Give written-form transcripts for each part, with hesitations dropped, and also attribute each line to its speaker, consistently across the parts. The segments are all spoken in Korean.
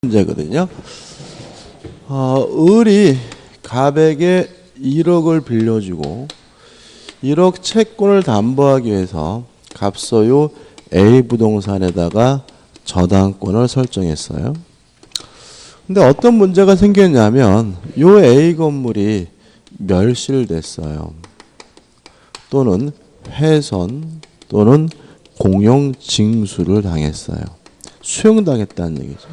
Speaker 1: 문제거든요. 을이 갑에게 1억을 빌려주고 1억 채권을 담보하기 위해서 갑소유 A 부동산에다가 저당권을 설정했어요. 근데 어떤 문제가 생겼냐면 요 A 건물이 멸실됐어요. 또는 훼손 또는 공용 징수를 당했어요. 수용당했다는 얘기죠.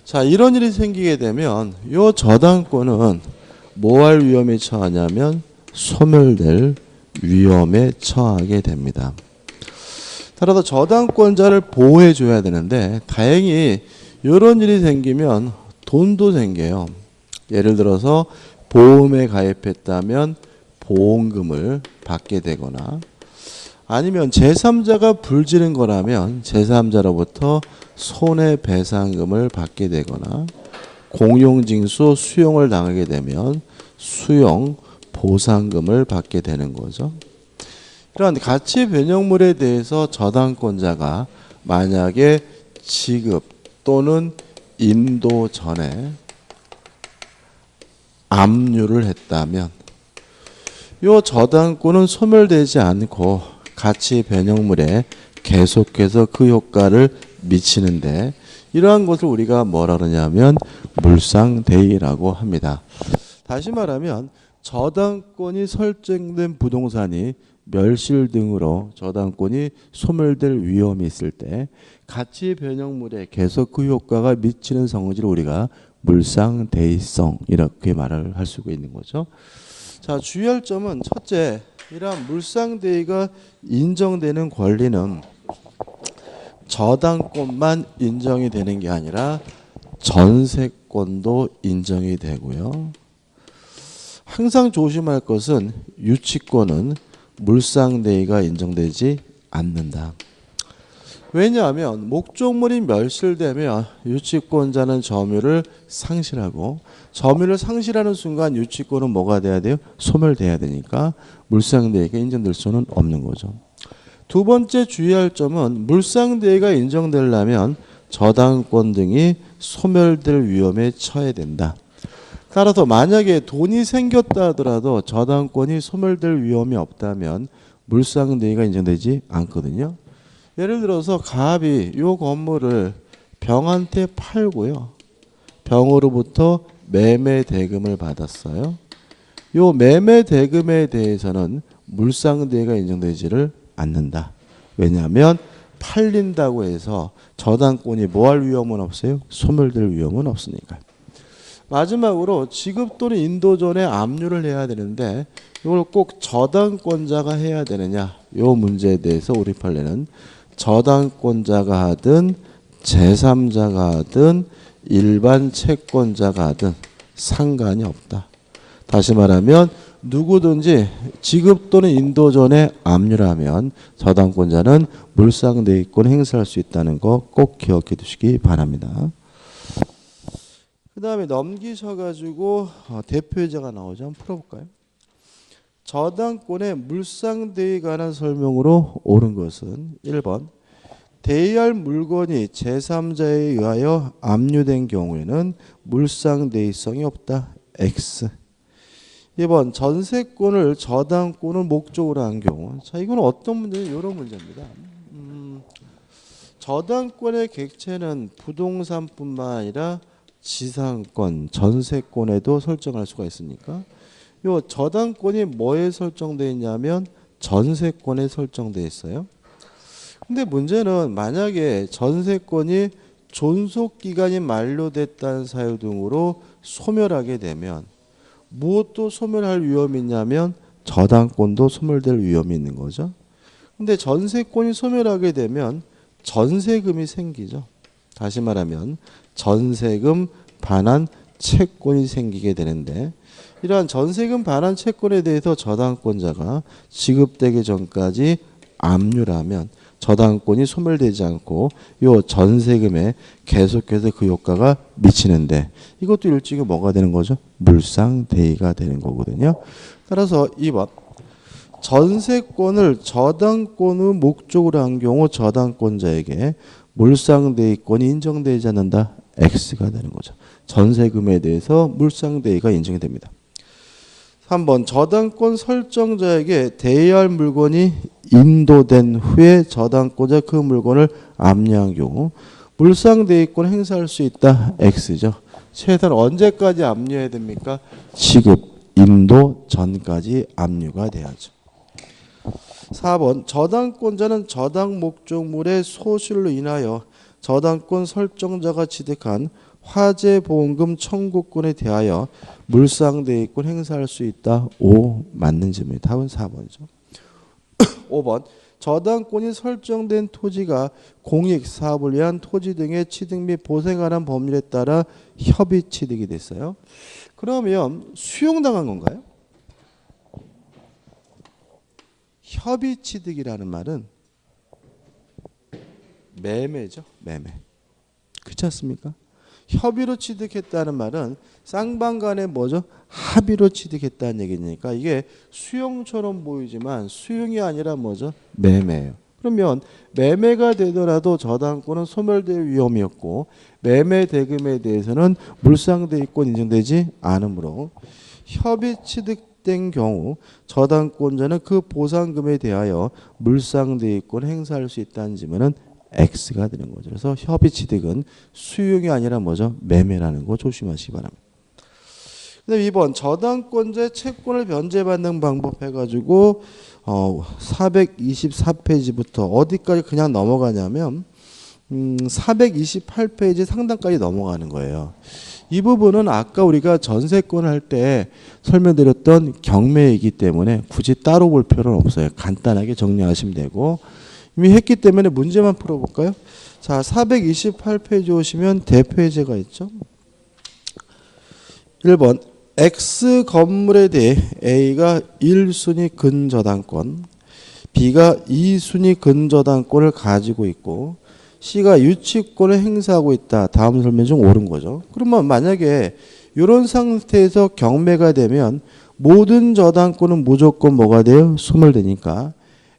Speaker 1: 자, 이런 일이 생기게 되면 요 저당권은 뭐 할 위험에 처하냐면 소멸될 위험에 처하게 됩니다. 따라서 저당권자를 보호해 줘야 되는데 다행히 이런 일이 생기면 돈도 생겨요. 예를 들어서 보험에 가입했다면 보험금을 받게 되거나 아니면 제3자가 불지른 거라면 제3자로부터 손해배상금을 받게 되거나 공용징수 수용을 당하게 되면 수용 보상금을 받게 되는 거죠. 이러한 가치 변형물에 대해서 저당권자가 만약에 지급 또는 인도 전에 압류를 했다면 이 저당권은 소멸되지 않고 가치 변형물에 계속해서 그 효과를 미치는데 이러한 것을 우리가 뭐라 그러냐면 물상대의라고 합니다. 다시 말하면 저당권이 설정된 부동산이 멸실 등으로 저당권이 소멸될 위험이 있을 때 가치 변형물에 계속 그 효과가 미치는 성질을 우리가 물상대의성 이렇게 말을 할 수가 있는 거죠. 자, 주의할 점은 첫째, 이러한 물상대의가 인정되는 권리는 저당권만 인정이 되는 게 아니라 전세권도 인정이 되고요. 항상 조심할 것은 유치권은 물상대의가 인정되지 않는다. 왜냐하면 목적물이 멸실되면 유치권자는 점유를 상실하고 점유를 상실하는 순간 유치권은 뭐가 돼야 돼요? 소멸돼야 되니까 물상대의가 인정될 수는 없는 거죠. 두 번째 주의할 점은 물상대의가 인정되려면 저당권 등이 소멸될 위험에 처해야 된다. 따라서 만약에 돈이 생겼다 하더라도 저당권이 소멸될 위험이 없다면 물상대의가 인정되지 않거든요. 예를 들어서 갑이 이 건물을 병한테 팔고요. 병으로부터 매매 대금을 받았어요. 이 매매 대금에 대해서는 물상대의가 인정되지를 않는다. 왜냐하면 팔린다고 해서 저당권이 뭐 할 위험은 없어요? 소멸될 위험은 없으니까. 마지막으로 지급 또는 인도 전에 압류를 해야 되는데 이걸 꼭 저당권자가 해야 되느냐? 이 문제에 대해서 우리 판례는 저당권자가 하든 제3자가 하든 일반 채권자가 하든 상관이 없다. 다시 말하면 누구든지 지급 또는 인도 전에 압류를 하면 저당권자는 물상대의권 행사할 수 있다는 거 꼭 기억해 두시기 바랍니다. 그 다음에 넘기셔가지고 대표예제가 나오죠. 한번 풀어볼까요? 저당권의 물상대의에 관한 설명으로 옳은 것은 1번 대의할 물건이 제3자에 의하여 압류된 경우에는 물상대의성이 없다. X. 2번 전세권을 저당권을 목적으로 한 경우. 자, 이건 어떤 문제냐? 이런 문제입니다. 저당권의 객체는 부동산뿐만 아니라 지상권, 전세권에도 설정할 수가 있으니까 요 저당권이 뭐에 설정되어 있냐면 전세권에 설정되어 있어요. 근데 문제는 만약에 전세권이 존속기간이 만료됐다는 사유 등으로 소멸하게 되면 무엇도 소멸할 위험이 있냐면 저당권도 소멸될 위험이 있는 거죠. 근데 전세권이 소멸하게 되면 전세금이 생기죠. 다시 말하면 전세금 반환 채권이 생기게 되는데 이러한 전세금 반환 채권에 대해서 저당권자가 지급되기 전까지 압류하면 저당권이 소멸되지 않고 이 전세금에 계속해서 그 효과가 미치는데 이것도 일종의 뭐가 되는 거죠? 물상대의가 되는 거거든요. 따라서 2번 전세권을 저당권의 목적으로 한 경우 저당권자에게 물상대의권이 인정되지 않는다. X가 되는 거죠. 전세금에 대해서 물상대위가 인정이 됩니다. 3번 저당권 설정자에게 대여할 할 물건이 인도된 후에 저당권자 그 물건을 압류한 경우 물상대위권 행사할 수 있다. X죠. 최소한 언제까지 압류해야 됩니까? 지급 인도 전까지 압류가 돼야죠. 4번 저당권자는 저당 목적물의 소실로 인하여 저당권 설정자가 취득한 화재보험금 청구권에 대하여 물상대위권 행사할 수 있다. 5 맞는 질문입니다. 답은 4번이죠. 5번 저당권이 설정된 토지가 공익, 사업을 위한 토지 등의 취득 및 보생하는 법률에 따라 협의 취득이 됐어요. 그러면 수용당한 건가요? 협의 취득이라는 말은 매매죠. 매매. 그렇지 않습니까? 협의로 취득했다는 말은 쌍방 간에 뭐죠? 합의로 취득했다는 얘기니까 이게 수용처럼 보이지만 수용이 아니라 뭐죠? 매매예요. 그러면 매매가 되더라도 저당권은 소멸될 위험이 없고 매매 대금에 대해서는 물상대위권 인정되지 않으므로 협의 취득된 경우 저당권자는 그 보상금에 대하여 물상대위권 행사할 수 있다는 질문은 X가 되는 거죠. 그래서 협의 취득은 수용이 아니라 뭐죠? 매매라는 거 조심하시기 바랍니다. 그다음 2번 저당권자의 채권을 변제받는 방법 해가지고 424페이지부터 어디까지 그냥 넘어가냐면 428페이지 상단까지 넘어가는 거예요. 이 부분은 아까 우리가 전세권 할 때 설명드렸던 경매이기 때문에 굳이 따로 볼 필요는 없어요. 간단하게 정리하시면 되고 이미 했기 때문에 문제만 풀어볼까요? 자, 428페이지 오시면 대표예제가 있죠. 1번 X 건물에 대해 A가 1순위 근저당권, B가 2순위 근저당권을 가지고 있고 C가 유치권을 행사하고 있다. 다음 설명 중 옳은 거죠. 그러면 만약에 이런 상태에서 경매가 되면 모든 저당권은 무조건 뭐가 돼요? 소멸되니까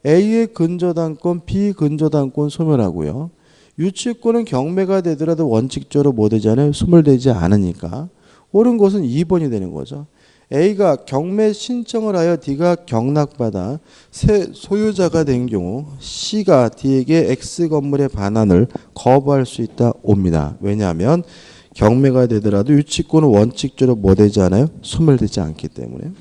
Speaker 1: A의 근저당권, B 근저당권 소멸하고요. 유치권은 경매가 되더라도 원칙적으로 뭐 되지 않아요? 소멸되지 않으니까 옳은 것은 2번이 되는 거죠. A가 경매 신청을 하여 D가 경락받아 새 소유자가 된 경우 C가 D에게 X 건물의 반환을 거부할 수 있다. 옵니다. 왜냐하면 경매가 되더라도 유치권은 원칙적으로 뭐 되지 않아요? 소멸되지 않기 때문에.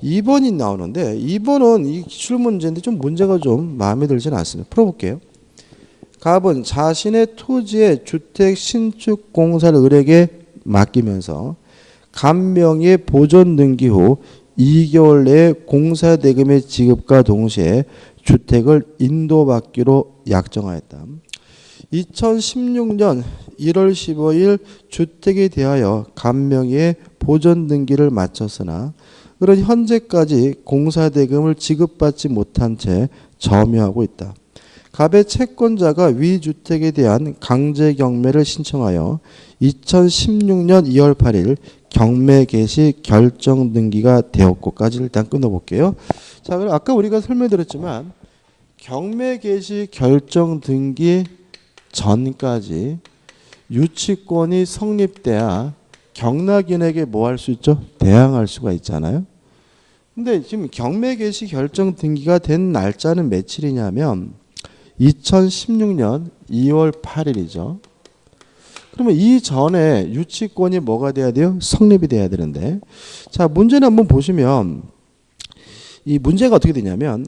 Speaker 1: 2번이 나오는데 2번은 이 기출문제인데 좀 문제가 좀 마음에 들지는 않습니다. 풀어볼게요. 갑은 자신의 토지에 주택 신축 공사를 을에게 맡기면서 갑명의 보존 등기 후 2개월 내에 공사 대금의 지급과 동시에 주택을 인도받기로 약정하였다. 2016년 1월 15일 주택에 대하여 갑명의 보존 등기를 마쳤으나 을은 현재까지 공사 대금을 지급받지 못한 채 점유하고 있다. 갑의 채권자가 위 주택에 대한 강제 경매를 신청하여 2016년 2월 8일 경매 개시 결정 등기가 되었고까지를 일단 끊어볼게요. 자, 그럼 아까 우리가 설명드렸지만 경매 개시 결정 등기 전까지 유치권이 성립돼야 경락인에게 뭐 할 수 있죠? 대항할 수가 있잖아요. 근데 지금 경매 개시 결정 등기가 된 날짜는 며칠이냐면 2016년 2월 8일이죠. 그러면 이 전에 유치권이 뭐가 돼야 돼요? 성립이 돼야 되는데. 자, 문제는 한번 보시면 이 문제가 어떻게 되냐면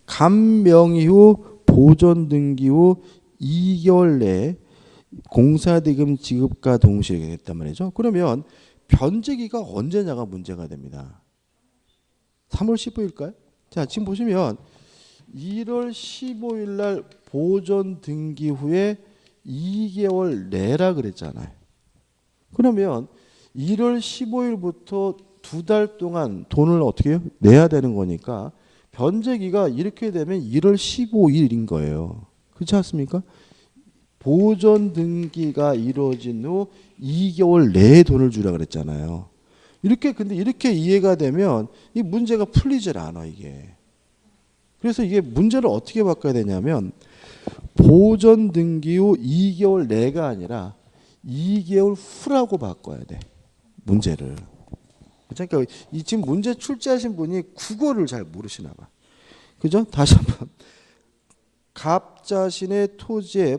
Speaker 1: 갑명 후 보존 등기 후 2개월 내에 공사대금 지급과 동시에 됐단 말이죠. 그러면 변제기가 언제냐가 문제가 됩니다. 3월 15일일까요? 자, 지금 보시면 1월 15일 날 보존 등기 후에 2개월 내라 그랬잖아요. 그러면 1월 15일부터 2달 동안 돈을 어떻게 해요? 내야 되는 거니까 변제기가 이렇게 되면 1월 15일인 거예요. 그렇지 않습니까? 보존 등기가 이루어진 후 2개월 내에 돈을 주라 그랬잖아요. 근데 이렇게 이해가 되면 이 문제가 풀리질 않아, 이게. 그래서 이게 문제를 어떻게 바꿔야 되냐면 보존 등기 후 2개월 내가 아니라 2개월 후라고 바꿔야 돼. 문제를. 그러니까 이 지금 문제 출제하신 분이 국어를 잘 모르시나 봐. 그죠? 다시 한번. 갑 자신의 토지에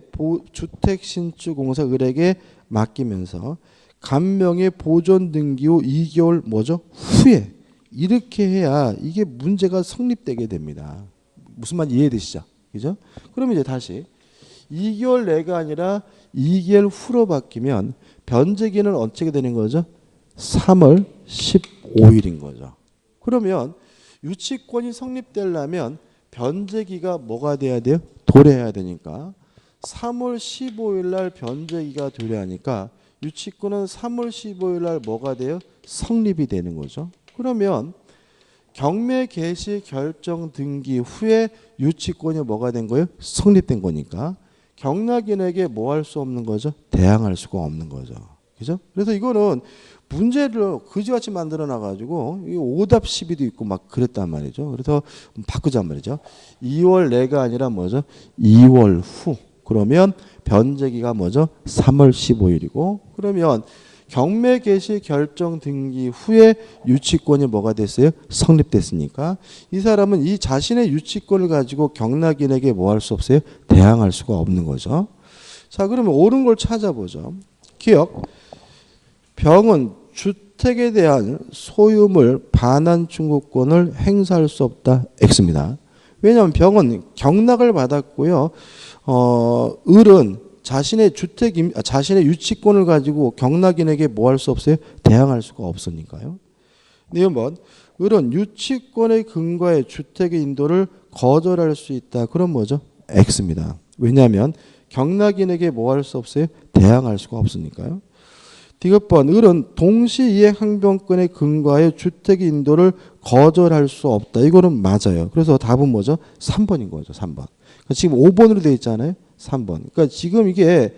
Speaker 1: 주택 신축 공사 을에게 맡기면서 갑명의 보존 등기 후 2개월 뭐죠? 후에 이렇게 해야 이게 문제가 성립되게 됩니다. 무슨 말 이해되시죠? 그죠? 그러면 이제 다시 2개월 내가 아니라 2개월 후로 바뀌면 변제기는 어떻게 되는 거죠? 3월 15일인 거죠. 그러면 유치권이 성립되려면 변제기가 뭐가 돼야 돼요? 도래해야 되니까 3월 15일 날 변제기가 도래하니까 유치권은 3월 15일 날 뭐가 돼요? 성립이 되는 거죠. 그러면 경매 개시 결정 등기 후에 유치권이 뭐가 된 거예요? 성립된 거니까 경락인에게 뭐 할 수 없는 거죠? 대항할 수가 없는 거죠. 그죠? 그래서 이거는 문제를 그지같이 만들어 놔가지고 오답 시비도 있고 막 그랬단 말이죠. 그래서 바꾸자 말이죠. 2월 내가 아니라 뭐죠? 2월 후. 그러면 변제기가 뭐죠? 3월 15일이고 그러면 경매 개시 결정 등기 후에 유치권이 뭐가 됐어요? 성립됐으니까 이 사람은 이 자신의 유치권을 가지고 경락인에게 뭐 할 수 없어요? 대항할 수가 없는 거죠. 자, 그러면 옳은 걸 찾아보죠. 기억. 병은 주택에 대한 소유물 반환 청구권을 행사할 수 없다. X입니다. 왜냐하면 병은 경락을 받았고요. 을은 자신의 자신의 유치권을 가지고 경락인에게 뭐 할 수 없어요? 대항할 수가 없으니까요. 네, 한번 을은 유치권의 근거에 주택의 인도를 거절할 수 있다. 그럼 뭐죠? X입니다. 왜냐하면 경락인에게 뭐 할 수 없어요? 대항할 수가 없으니까요. 디귿번 을은 동시이행 항변권의 근거에 주택의 인도를 거절할 수 없다. 이거는 맞아요. 그래서 답은 뭐죠? 3번인 거죠. 3번. 그러니까 지금 5번으로 되어 있잖아요. 3번. 그러니까 지금 이게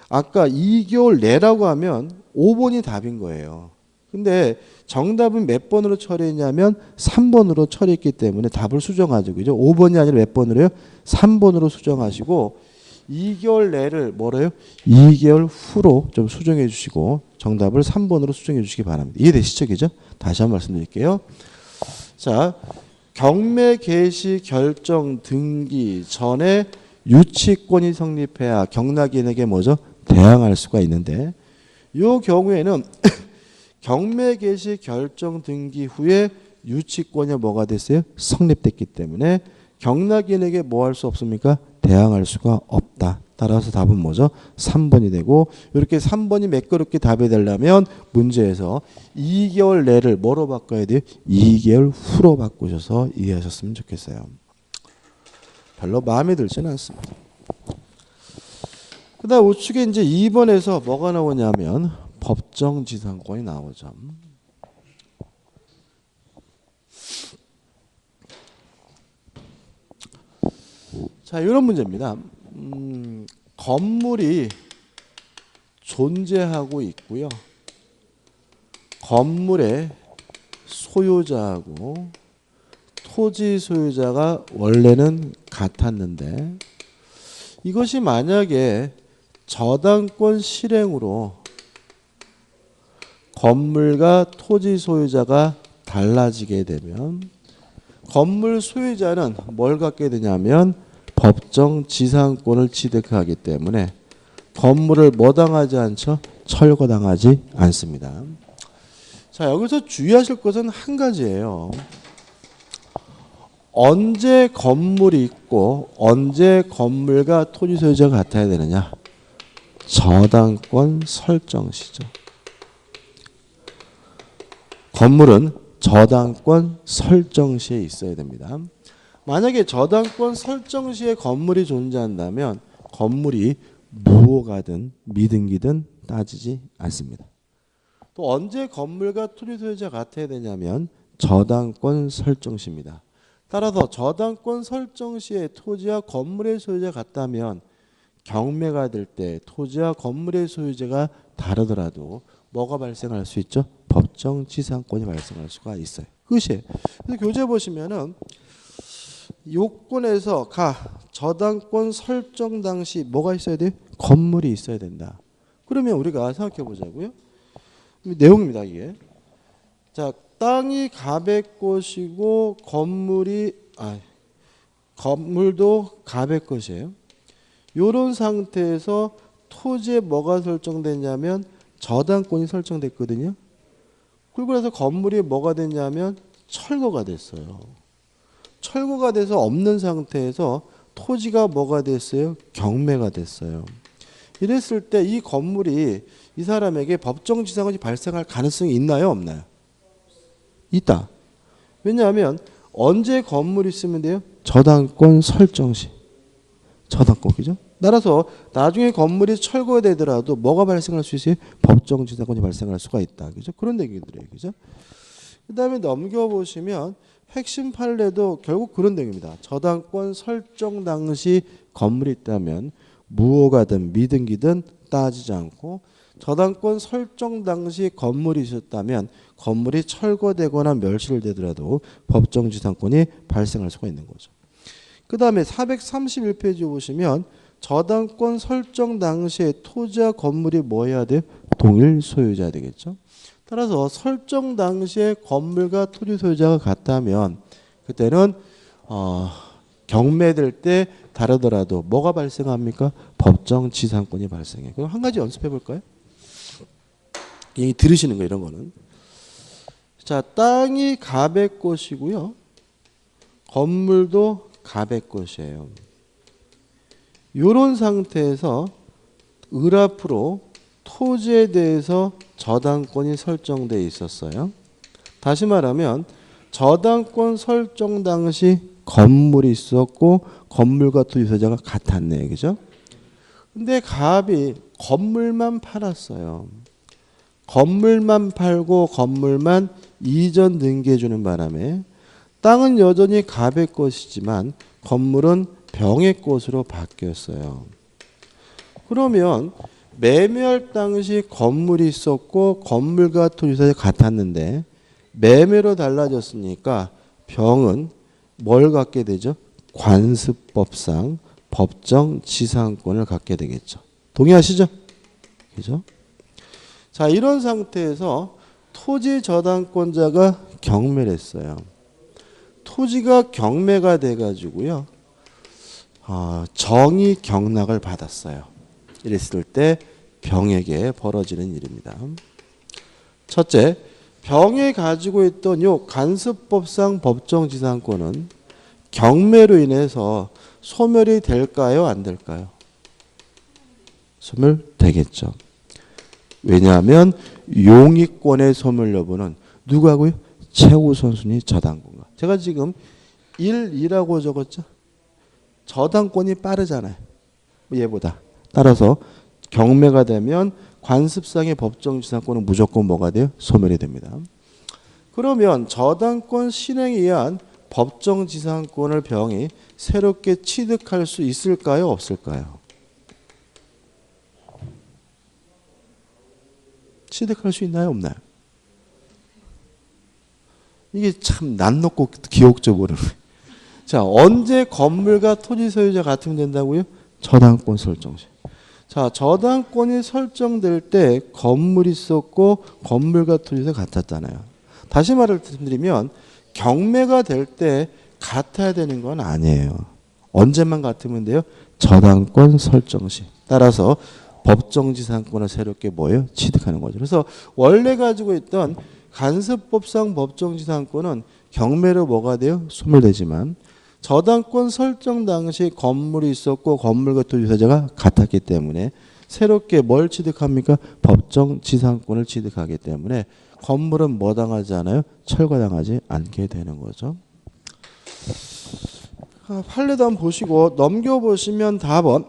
Speaker 1: 아까 2개월 내라고 하면 5번이 답인 거예요. 근데 정답은 몇 번으로 처리했냐면 3번으로 처리했기 때문에 답을 수정하죠. 그죠? 5번이 아니라 몇 번으로요? 3번으로 수정하시고 2개월 내를 뭐래요? 2개월 후로 좀 수정해 주시고 정답을 3번으로 수정해 주시기 바랍니다. 이해되시죠? 그죠? 다시 한번 말씀드릴게요. 자, 경매 개시 결정 등기 전에 유치권이 성립해야 경락인에게 뭐죠? 대항할 수가 있는데 이 경우에는 경매 개시 결정 등기 후에 유치권이 뭐가 됐어요? 성립됐기 때문에 경락인에게 뭐 할 수 없습니까? 대항할 수가 없다. 따라서 답은 뭐죠? 3번이 되고 이렇게 3번이 매끄럽게 답이 되려면 문제에서 2개월 내를 뭐로 바꿔야 돼요? 2개월 후로 바꾸셔서 이해하셨으면 좋겠어요. 별로 마음에 들지는 않습니다. 그 다음 우측에 이제 2번에서 뭐가 나오냐면 법정지상권이 나오죠. 자, 이런 문제입니다. 건물이 존재하고 있고요. 건물의 소유자하고 토지 소유자가 원래는 같았는데 이것이 만약에 저당권 실행으로 건물과 토지 소유자가 달라지게 되면 건물 소유자는 뭘 갖게 되냐면 법정 지상권을 취득하기 때문에 건물을 뭐 당하지 않죠? 철거당하지 않습니다. 자, 여기서 주의하실 것은 한 가지예요. 언제 건물이 있고 언제 건물과 토지 소유자가 같아야 되느냐? 저당권 설정 시죠. 건물은 저당권 설정 시에 있어야 됩니다. 만약에 저당권 설정 시에 건물이 존재한다면 건물이 무효가든 미등기든 따지지 않습니다. 또 언제 건물과 토지 소유자가 같아야 되냐면 저당권 설정 시입니다. 따라서 저당권 설정 시에 토지와 건물의 소유자가 같다면 경매가 될 때 토지와 건물의 소유자가 다르더라도 뭐가 발생할 수 있죠? 법정 지상권이 발생할 수가 있어요. 그것이에요. 그래서 교재 보시면은 요건에서 저당권 설정 당시 뭐가 있어야 돼요? 건물이 있어야 된다. 그러면 우리가 생각해 보자고요. 내용입니다, 이게. 자, 땅이 갑의 것이고 건물도 갑의 것이에요. 이런 상태에서 토지에 뭐가 설정됐냐면 저당권이 설정됐거든요. 그래서 건물이 뭐가 됐냐면 철거가 됐어요. 철거가 돼서 없는 상태에서 토지가 뭐가 됐어요? 경매가 됐어요. 이랬을 때 이 건물이 이 사람에게 법정지상권이 발생할 가능성이 있나요? 없나요? 있다. 왜냐하면 언제 건물이 있으면 돼요? 저당권 설정 시. 저당권, 그죠? 따라서 나중에 건물이 철거되더라도 뭐가 발생할 수 있어요? 법정지상권이 발생할 수가 있다. 그죠? 그런 얘기들이에요. 그죠? 그 다음에 넘겨보시면 핵심 판례도 결국 그런 내용입니다. 저당권 설정 당시 건물이 있다면 무효가든 미등기든 따지지 않고 저당권 설정 당시 건물이 있었다면 건물이 철거되거나 멸실 되더라도 법정지상권이 발생할 수가 있는 거죠. 그 다음에 431페이지 보시면 저당권 설정 당시에 토지와 건물이 뭐 해야 돼요? 동일 소유자 되겠죠. 따라서 설정 당시에 건물과 토지 소유자가 같다면 그때는 경매될 때 다르더라도 뭐가 발생합니까? 법정지상권이 발생해요. 그럼 한 가지 연습해 볼까요? 이 들으시는 거 이런 거는. 자, 땅이 갑의 것이고요. 건물도 갑의 것이에요. 이런 상태에서 을 앞으로 토지에 대해서 저당권이 설정돼 있었어요. 다시 말하면 저당권 설정 당시 건물이 있었고 건물과 토지 소유자가 같았네요. 그죠? 근데 갑이 건물만 팔았어요. 건물만 팔고 건물만 이전 등기해 주는 바람에 땅은 여전히 갑의 것이지만 건물은 병의 것으로 바뀌었어요. 그러면 매매할 당시 건물이 있었고 건물과 토지소유자가 같았는데 매매로 달라졌으니까 병은 뭘 갖게 되죠? 관습법상 법정지상권을 갖게 되겠죠. 동의하시죠? 그죠? 자, 이런 상태에서 토지 저당권자가 경매를 했어요. 토지가 경매가 돼가지고요. 정의 경락을 받았어요. 이랬을 때 병에게 벌어지는 일입니다. 첫째, 병에 가지고 있던 요 간습법상 법정지상권은 경매로 인해서 소멸이 될까요? 안 될까요? 소멸되겠죠. 왜냐하면 용익권의 소멸 여부는 누구하고요? 최우선순위 저당권과. 제가 지금 1이라고 적었죠. 저당권이 빠르잖아요. 얘보다. 따라서 경매가 되면 관습상의 법정지상권은 무조건 뭐가 돼요? 소멸이 됩니다. 그러면 저당권 실행에 의한 법정지상권을 병이 새롭게 취득할 수 있을까요? 없을까요? 취득할 수 있나요? 없나요? 이게 참 난 놓고 기억져 버리는 거예요. 자, 언제 건물과 토지 소유자 같으면 된다고요? 저당권 설정 시. 자, 저당권이 설정될 때 건물이 있었고 건물과 토지가 같았잖아요. 다시 말씀드리면 경매가 될 때 같아야 되는 건 아니에요. 언제만 같으면 돼요? 저당권 설정 시. 따라서 법정지상권을 새롭게 뭐예요? 취득하는 거죠. 그래서 원래 가지고 있던 간섭법상 법정지상권은 경매로 뭐가 돼요? 소멸되지만 저당권 설정 당시 건물이 있었고 건물과 토지 소유자가 같았기 때문에 새롭게 뭘 취득합니까? 법정지상권을 취득하기 때문에 건물은 뭐 당하지 않아요? 철거당하지 않게 되는 거죠. 판례도 한번 보시고 넘겨보시면 답은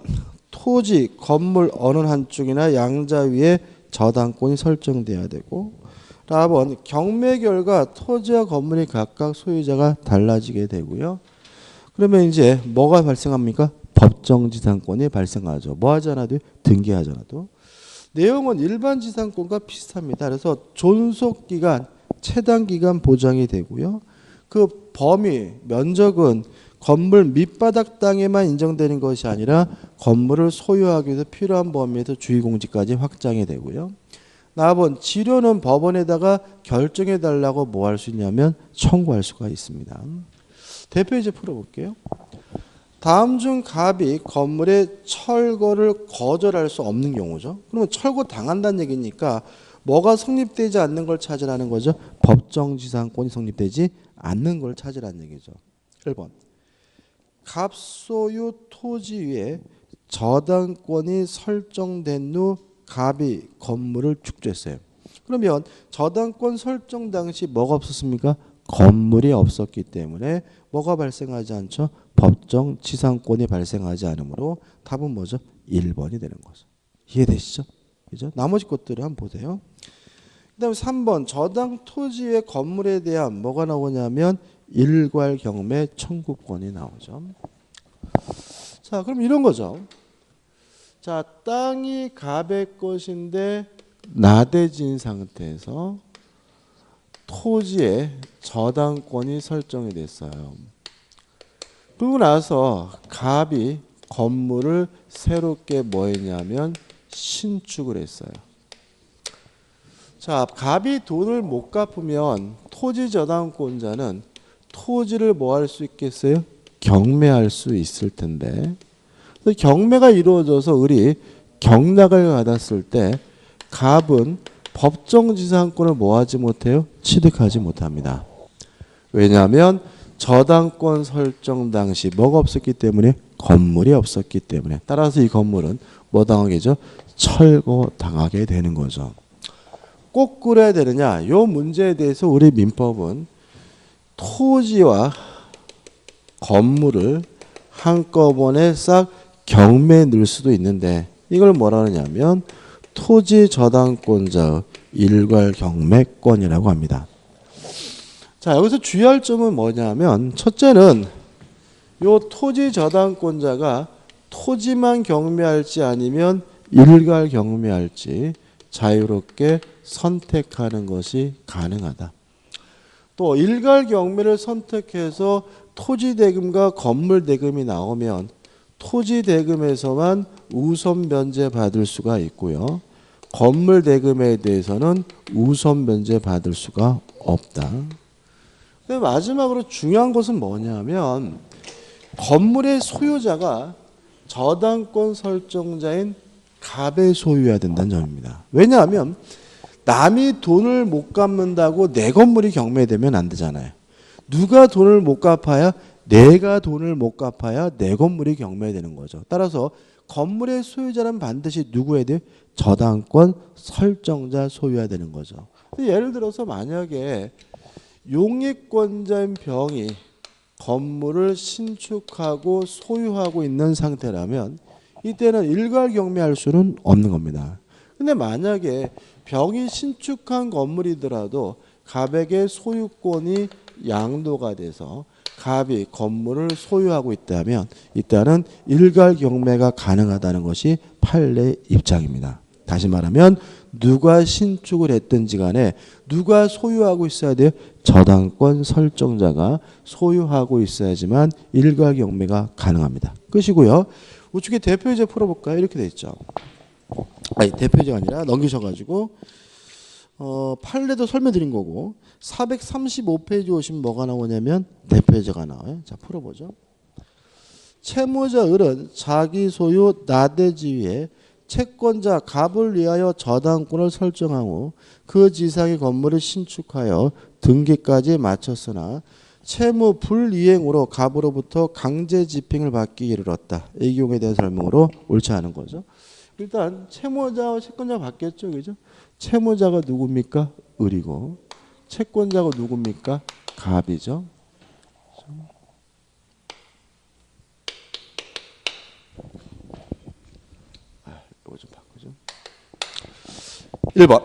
Speaker 1: 토지, 건물 어느 한쪽이나 양자 위에 저당권이 설정돼야 되고 답은 경매 결과 토지와 건물이 각각 소유자가 달라지게 되고요. 그러면 이제 뭐가 발생합니까? 법정지상권이 발생하죠. 뭐 하지 않아도 등기하지 않아도. 내용은 일반 지상권과 비슷합니다. 그래서 존속기간, 체당기간 보장이 되고요. 그 범위, 면적은 건물 밑바닥 땅에만 인정되는 것이 아니라 건물을 소유하기 위해서 필요한 범위에서 주의공지까지 확장이 되고요. 4번 지료는 법원에다가 결정해 달라고 뭐 할 수 있냐면 청구할 수가 있습니다. 대표 이제 풀어볼게요. 다음 중 갑이 건물의 철거를 거절할 수 없는 경우죠. 그러면 철거 당한다는 얘기니까 뭐가 성립되지 않는 걸 찾으라는 거죠. 법정지상권이 성립되지 않는 걸 찾으라는 얘기죠. 1번 갑소유 토지 위에 저당권이 설정된 후 갑이 건물을 축조했어요. 그러면 저당권 설정 당시 뭐가 없었습니까? 건물이 없었기 때문에 뭐가 발생하지 않죠? 법정 지상권이 발생하지 않으므로 답은 뭐죠? 1번이 되는 거죠. 이해되시죠? 그죠? 나머지 것들을 한번 보세요. 그다음에 3번 저당 토지의 건물에 대한 뭐가 나오냐면 일괄 경매 청구권이 나오죠. 자, 그럼 이런 거죠. 자, 땅이 갑의 것인데 나대진 상태에서 토지에 저당권이 설정이 됐어요. 그러고 나서 갑이 건물을 새롭게 뭐 했냐면 신축을 했어요. 자, 갑이 돈을 못 갚으면 토지 저당권자는 토지를 뭐 할 수 있겠어요? 경매할 수 있을 텐데, 경매가 이루어져서 우리 경락을 받았을 때 갑은 법정지상권을 뭐 하지 못해요? 취득하지 못합니다. 왜냐하면 저당권 설정 당시 뭐가 없었기 때문에? 건물이 없었기 때문에. 따라서 이 건물은 뭐 당하게죠? 철거당하게 되는 거죠. 꼭 그래야 되느냐? 이 문제에 대해서 우리 민법은 토지와 건물을 한꺼번에 싹 경매에 넣을 수도 있는데 이걸 뭐라 하느냐면 토지 저당권자의 일괄 경매권이라고 합니다. 자, 여기서 주의할 점은 뭐냐면 첫째는 요 토지 저당권자가 토지만 경매할지 아니면 일괄 경매할지 자유롭게 선택하는 것이 가능하다. 또 일괄 경매를 선택해서 토지 대금과 건물 대금이 나오면 토지 대금에서만 우선 면제 받을 수가 있고요. 건물 대금에 대해서는 우선 면제 받을 수가 없다. 마지막으로 중요한 것은 뭐냐면 건물의 소유자가 저당권 설정자인 갑의 소유해야 된다는 점입니다. 왜냐하면 남이 돈을 못 갚는다고 내 건물이 경매되면 안 되잖아요. 누가 돈을 못 갚아야 내가 돈을 못 갚아야 내 건물이 경매되는 거죠. 따라서 건물의 소유자는 반드시 누구에 대해 저당권 설정자 소유해야 되는 거죠. 예를 들어서 만약에 용익권자인 병이 건물을 신축하고 소유하고 있는 상태라면 이때는 일괄 경매할 수는 없는 겁니다. 근데 만약에 병이 신축한 건물이더라도 갑에게 소유권이 양도가 돼서 갑이 건물을 소유하고 있다면 이때는 일괄 경매가 가능하다는 것이 판례 입장입니다. 다시 말하면 누가 신축을 했든지 간에 누가 소유하고 있어야 돼요? 저당권 설정자가 소유하고 있어야지만 일괄 경매가 가능합니다. 끝이고요. 우측에 대표이제 풀어볼까요? 이렇게 돼 있죠. 아니, 대표이제가 아니라 넘기셔가지고 판례도 설명드린 거고 435페이지 오시면 뭐가 나오냐면 대표이제가 나와요. 자, 풀어보죠. 채무자 을은 자기 소유 나대지 위에 채권자 갑을 위하여 저당권을 설정한 후 그 지상의 건물을 신축하여 등기까지 마쳤으나 채무 불이행으로 갑으로부터 강제 집행을 받기 이르렀다. 이 경우에 대한 설명으로 옳지 않은 거죠. 일단 채무자와 채권자가 바뀌었죠. 그죠? 채무자가 누굽니까? 을이고 채권자가 누굽니까? 갑이죠. 이거 좀 바꾸죠. 1번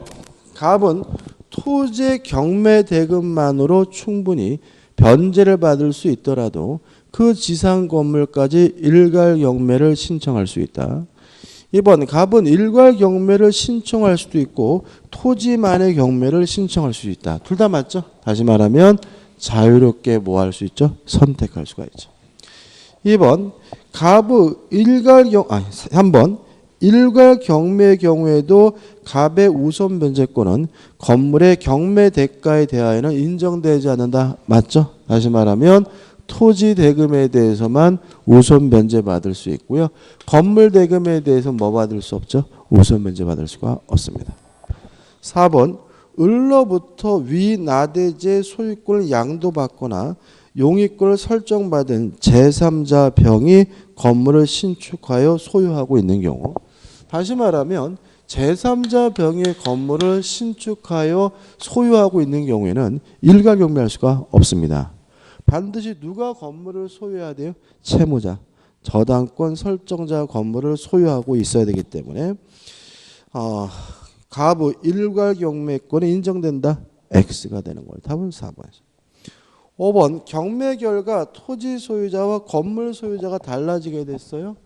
Speaker 1: 갑은 토지 경매 대금만으로 충분히 변제를 받을 수 있더라도 그 지상 건물까지 일괄 경매를 신청할 수 있다. 2번 갑은 일괄 경매를 신청할 수도 있고 토지만의 경매를 신청할 수 있다. 둘 다 맞죠? 다시 말하면 자유롭게 뭐 할 수 있죠? 선택할 수가 있죠. 2번 갑의 일괄경 3번 일괄경매의 경우에도 갑의 우선 변제권은 건물의 경매 대가에 대하여는 인정되지 않는다. 맞죠? 다시 말하면 토지 대금에 대해서만 우선 변제 받을 수 있고요. 건물 대금에 대해서 뭐 받을 수 없죠? 우선 변제 받을 수가 없습니다. 4번 을로부터 위나대지의 소유권을 양도받거나 용익권을 설정받은 제3자 병이 건물을 신축하여 소유하고 있는 경우, 다시 말하면 제3자 병의 건물을 신축하여 소유하고 있는 경우에는 일괄경매할 수가 없습니다. 반드시 누가 건물을 소유해야 돼요? 채무자, 저당권 설정자 건물을 소유하고 있어야 되기 때문에 갑의 일괄경매권이 인정된다. X가 되는 거예요. 답은 4번이죠. 5번 경매 결과 토지 소유자와 건물 소유자가 달라지게 됐어요.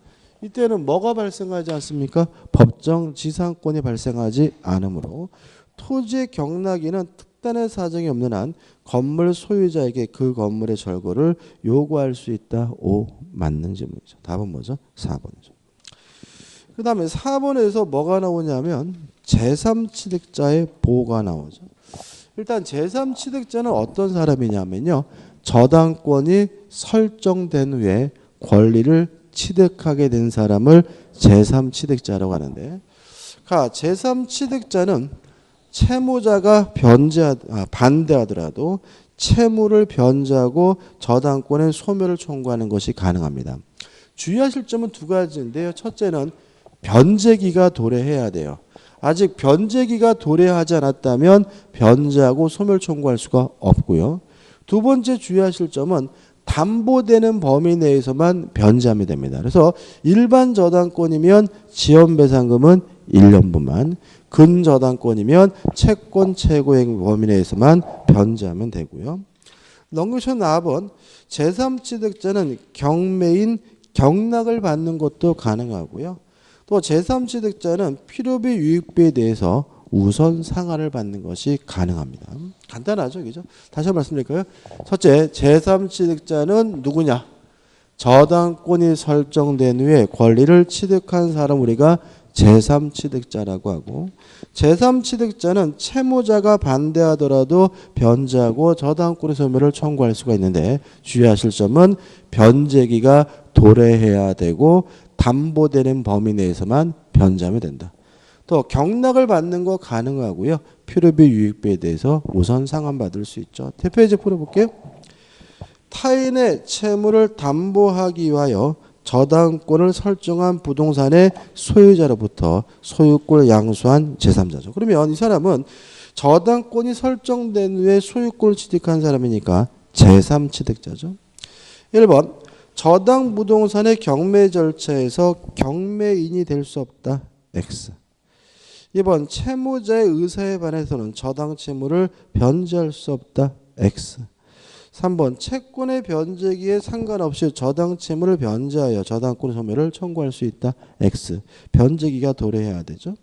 Speaker 1: 이때는 뭐가 발생하지 않습니까? 법정 지상권이 발생하지 않으므로 토지의 경락인은 특단의 사정이 없는 한 건물 소유자에게 그 건물의 절거를 요구할 수 있다. 5 맞는 질문이죠. 답은 뭐죠? 4번이죠. 그 다음에 4번에서 뭐가 나오냐면 제3취득자의 보호가 나오죠. 일단 제3취득자는 어떤 사람이냐면요. 저당권이 설정된 후에 권리를 취득하게 된 사람을 제3취득자라고 하는데, 제3취득자는 채무자가 반대하더라도 채무를 변제하고 저당권의 소멸을 청구하는 것이 가능합니다. 주의하실 점은 두 가지인데요. 첫째는 변제기가 도래해야 돼요. 아직 변제기가 도래하지 않았다면 변제하고 소멸 청구할 수가 없고요. 두 번째 주의하실 점은 담보되는 범위 내에서만 변제하면 됩니다. 그래서 일반 저당권이면 지연배상금은 1년분만, 근저당권이면 채권 최고액 범위 내에서만 변제하면 되고요. 넘겨서 4번 제3취득자는 경매인 경락을 받는 것도 가능하고요. 또 제3취득자는 필요비 유익비에 대해서 우선 상한을 받는 것이 가능합니다. 간단하죠, 그죠? 다시 한번 말씀드릴까요? 첫째, 제3취득자는 누구냐? 저당권이 설정된 후에 권리를 취득한 사람 우리가 제3취득자라고 하고, 제3취득자는 채무자가 반대하더라도 변제하고 저당권의 소멸을 청구할 수가 있는데, 주의하실 점은 변제기가 도래해야 되고 담보되는 범위 내에서만 변제하면 된다. 또 경락을 받는 거 가능하고요. 필요비 유익비에 대해서 우선 상환받을 수 있죠. 대표이제 풀어볼게요. 타인의 채무를 담보하기 위하여 저당권을 설정한 부동산의 소유자로부터 소유권을 양수한 제3자죠. 그러면 이 사람은 저당권이 설정된 후에 소유권을 취득한 사람이니까 제3취득자죠. 1번 저당 부동산의 경매 절차에서 경매인이 될 수 없다. X. 2번 채무자의 의사에 반해서는 저당 채무를 변제할 수 없다. X. 3번 채권의 변제기에 상관없이 저당 채무를 변제하여 저당권 소멸을 청구할 수 있다. X. 변제기가 도래해야 되죠.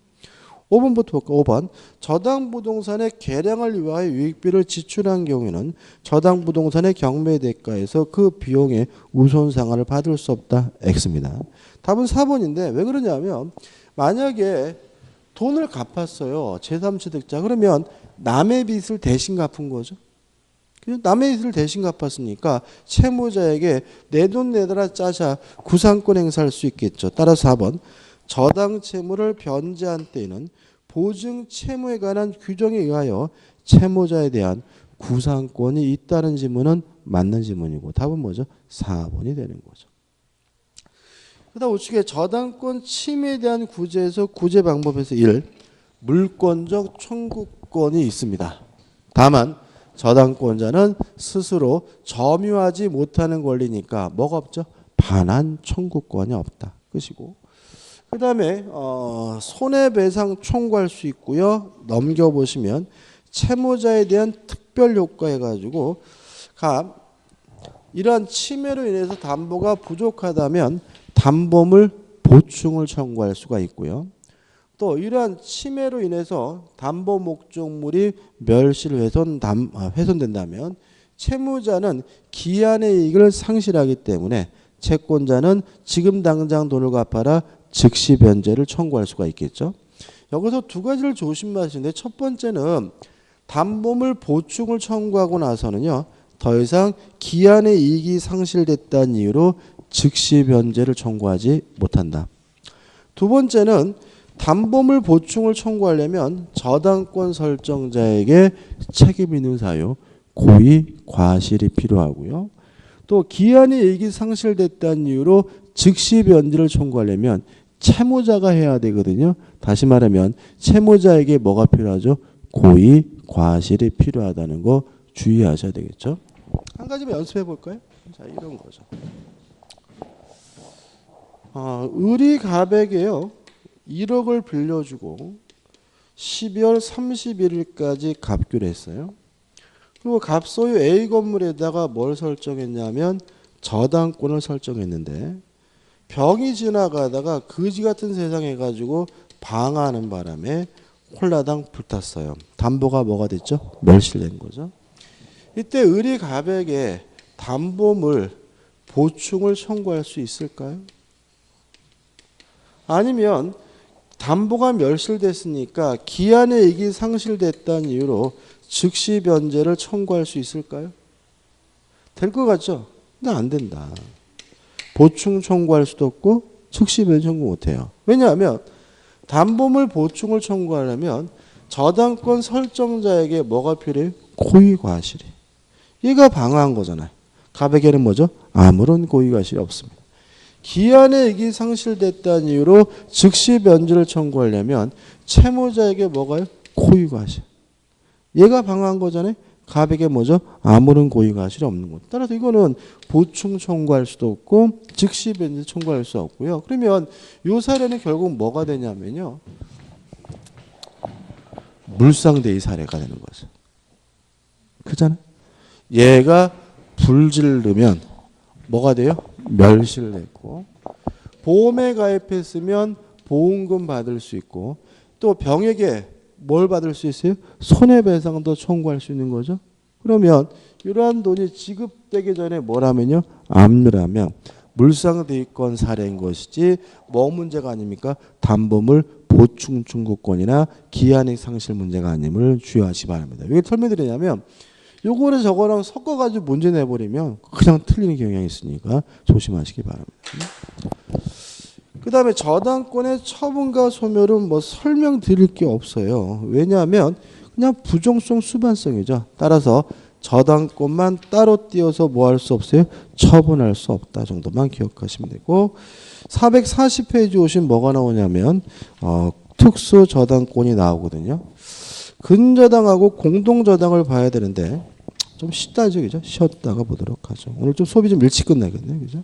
Speaker 1: 5번부터 볼까? 5번 저당 부동산의 개량을 위하여 유익비를 지출한 경우에는 저당 부동산의 경매 대가에서 그 비용의 우선 상환을 받을 수 없다. X입니다. 답은 4번인데 왜 그러냐면 만약에 돈을 갚았어요. 제3취득자. 그러면 남의 빚을 대신 갚은 거죠. 남의 빚을 대신 갚았으니까 채무자에게 내 돈 내더라 짜자 구상권 행사할 수 있겠죠. 따라서 4번 저당 채무를 변제한 때에는 보증 채무에 관한 규정에 의하여 채무자에 대한 구상권이 있다는 지문은 맞는 지문이고 답은 뭐죠? 4번이 되는 거죠. 그다음 우측에 저당권 침해에 대한 구제에서 구제 방법에서 1. 물권적 청구권이 있습니다. 다만 저당권자는 스스로 점유하지 못하는 권리니까 뭐가 없죠? 반환 청구권이 없다. 끝이고. 그 다음에 손해배상 청구할 수 있고요. 넘겨보시면 채무자에 대한 특별 효과 해가지고 이러한 침해로 인해서 담보가 부족하다면 담보물 보충을 청구할 수가 있고요. 또 이러한 침해로 인해서 담보 목적물이 멸실 훼손된다면 채무자는 기한의 이익을 상실하기 때문에 채권자는 지금 당장 돈을 갚아라 즉시 변제를 청구할 수가 있겠죠. 여기서 두 가지를 조심하시는데 첫 번째는 담보물 보충을 청구하고 나서는요. 더 이상 기한의 이익이 상실됐다는 이유로 즉시 변제를 청구하지 못한다. 두 번째는 담보물 보충을 청구하려면 저당권 설정자에게 책임 있는 사유, 고의, 과실이 필요하고요. 또 기한의 이익이 상실됐다는 이유로 즉시 변제를 청구하려면 채무자가 해야 되거든요. 다시 말하면 채무자에게 뭐가 필요하죠? 고의, 과실이 필요하다는 거 주의하셔야 되겠죠. 한 가지만 연습해 볼까요? 자, 이런 거죠. 을이 갑에게요 1억을 빌려주고 12월 31일까지 갑기로 했어요. 그리고 갑 소유 A 건물에다가 뭘 설정했냐면 저당권을 설정했는데 병이 지나가다가 거지 같은 세상 해가지고 방화하는 바람에 홀라당 불탔어요. 담보가 뭐가 됐죠? 멸실된 거죠. 이때 을이 갑에게 담보물 보충을 청구할 수 있을까요? 아니면 담보가 멸실됐으니까 기한의 이익이 상실됐다는 이유로 즉시 변제를 청구할 수 있을까요? 될 것 같죠? 근데 안 된다. 보충 청구할 수도 없고 즉시 변제 청구 못해요. 왜냐하면 담보물 보충을 청구하려면 저당권 설정자에게 뭐가 필요해요? 고의 과실이. 얘가 방어한 거잖아요. 갑에게는 뭐죠? 아무런 고의 과실이 없습니다. 기한의 이익이 상실됐다는 이유로 즉시 변제를 청구하려면 채무자에게 뭐가요? 고의 과실. 얘가 방어한 거잖아요. 갑에게 뭐죠? 아무런 고의 과실이 없는 것. 따라서 이거는 보충 청구할 수도 없고 즉시 변제 청구할 수 없고요. 그러면 이 사례는 결국 뭐가 되냐면요. 물상대의 사례가 되는 거죠. 그잖아요. 얘가 불질르면 뭐가 돼요? 멸실됐고 보험에 가입했으면 보험금 받을 수 있고 또 병에게 뭘 받을 수 있어요? 손해배상도 청구할 수 있는 거죠. 그러면 이러한 돈이 지급되기 전에 뭐라면요? 압류라면 물상대위권 사례인 것이지 뭐 문제가 아닙니까? 담보물 보충 청구권이나 기한의 상실 문제가 아님을 주의하시 바랍니다. 왜 설명드리냐면 요거를 저거랑 섞어가지고 문제 내버리면 그냥 틀리는 경향이 있으니까 조심하시기 바랍니다. 그 다음에 저당권의 처분과 소멸은 뭐 설명드릴 게 없어요. 왜냐하면 그냥 부종성 수반성이죠. 따라서 저당권만 따로 띄어서 뭐 할 수 없어요? 처분할 수 없다 정도만 기억하시면 되고 440페이지 오신 뭐가 나오냐면 특수 저당권이 나오거든요. 근저당하고 공동저당을 봐야 되는데 좀 쉽다죠, 그죠? 쉬었다가 보도록 하죠. 오늘 좀 수업이 좀 일찍 끝나겠네요, 그죠?